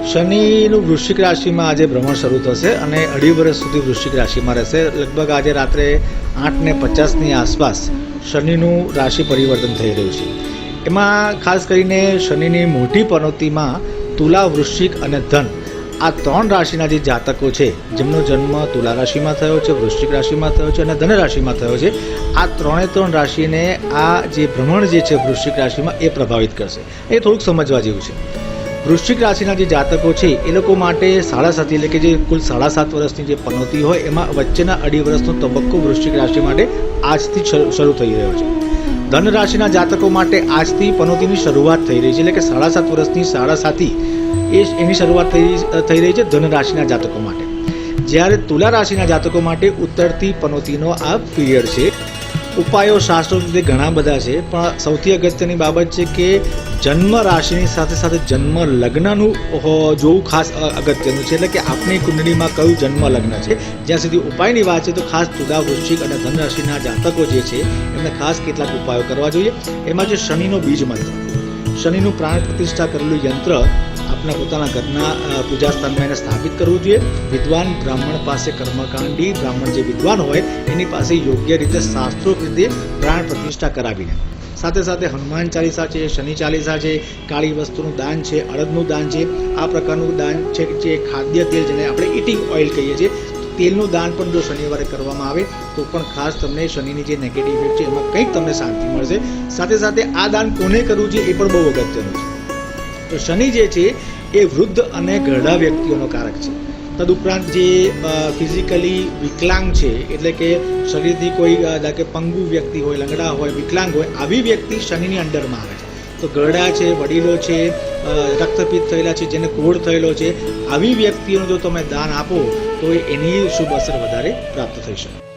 શનિનું વૃશ્ચિક રાશિમાં આજે ભ્રમણ શરૂ થશે અને 2.5 વર્ષ સુધી વૃશ્ચિક રાશિમાં રહેશે. લગભગ આજે રાત્રે 8:50ની આસપાસ શનિનું રાશિ પરિવર્તન થઈ રહ્યું છે. એમાં ખાસ કરીને શનિની મોટી પનોતીમાં તુલા, વૃશ્ચિક અને ધન આ 3 રાશિના જે જાતકો છે જેમનો જન્મ તુલા રાશિમાં થયો છે, વૃશ્ચિક રાશિમાં થયો છે અને ધન રાશિમાં થયો છે, આ 3 રાશિને આ જે ભ્રમણ જે છે વૃશ્ચિક રાશિમાં એ પ્રભાવિત કરશે. એ થોડુંક સમજવા જેવું છે. વૃશ્ચિક રાશિના જે જાતકો છે એ લોકો માટે 7.5 એટલે કે જે કુલ 7.5 વર્ષની જે પનોતી હોય એમાં વચ્ચેના 2.5 વર્ષનો તબક્કો વૃશ્ચિક રાશિ માટે આજથી શરૂ થઈ રહ્યો છે. ધન રાશિના જાતકો માટે આજથી પનોતીની શરૂઆત થઈ રહી છે, એટલે કે 7.5 વર્ષની 7.5 એની શરૂઆત થઈ રહી છે ધન રાશિના જાતકો માટે. જ્યારે તુલા રાશિના જાતકો માટે ઉત્તરથી પનોતીનો આ પીરિયડ છે. ઉપાયો શાસ્ત્રો રીતે ઘણા બધા છે, પણ સૌથી અગત્યની બાબત છે કે જન્મ રાશિની સાથે સાથે જન્મ લગ્નનું જોવું ખાસ અગત્યનું છે. એટલે કે આપણી કુંડળીમાં કયું જન્મ લગ્ન છે. જ્યાં સુધી ઉપાયની વાત છે તો ખાસ તુલા, વૃશ્ચિક અને ધન રાશિના જાતકો જે છે એમને ખાસ કેટલાક ઉપાયો કરવા જોઈએ. એમાં છે શનિનો બીજ મંત્ર, શનિનું પ્રાણ પ્રતિષ્ઠા કરેલું યંત્ર આપણા પોતાના ઘરના પૂજા સ્થાનમાં એને સ્થાપિત કરવું જોઈએ. વિદ્વાન બ્રાહ્મણ પાસે, કર્મકાંડી બ્રાહ્મણ જે વિદ્વાન હોય એની પાસે યોગ્ય રીતે શાસ્ત્રોક્ત રીતે પ્રાણ પ્રતિષ્ઠા કરાવીને સાથે સાથે હનુમાન ચાલીસા છે, શનિ ચાલીસા છે, કાળી વસ્તુનું દાન છે, અડદનું દાન છે, આ પ્રકારનું દાન છે જે ખાદ્ય તેલ જેને આપણે ઇટિંગ ઓઇલ કહીએ છીએ, તેલનું દાન પણ જો શનિવારે કરવામાં આવે તો પણ ખાસ તમને શનિની જે નેગેટિવ ઇફેક્ટ છે એમાં કંઈક તમને શાંતિ મળશે. સાથે સાથે આ દાન કોને કરવું છે એ પણ બહુ અગત્યનું છે. તો શનિ જે છે એ વૃદ્ધ અને ઘરડા વ્યક્તિઓનો કારક છે. તદુપરાંત જે ફિઝિકલી વિકલાંગ છે, એટલે કે શરીરથી કોઈ કે પંગુ વ્યક્તિ હોય, લંગડા હોય, વિકલાંગ હોય, આવી વ્યક્તિ શનિની અંડરમાં આવે છે. તો ઘરડા છે, વડીલો છે, રક્તપિત્ત થયેલા છે, જેને કોઢ થયેલો છે, આવી વ્યક્તિઓનું જો તમે દાન આપો તો એની શુભ અસર વધારે પ્રાપ્ત થઈ શકે.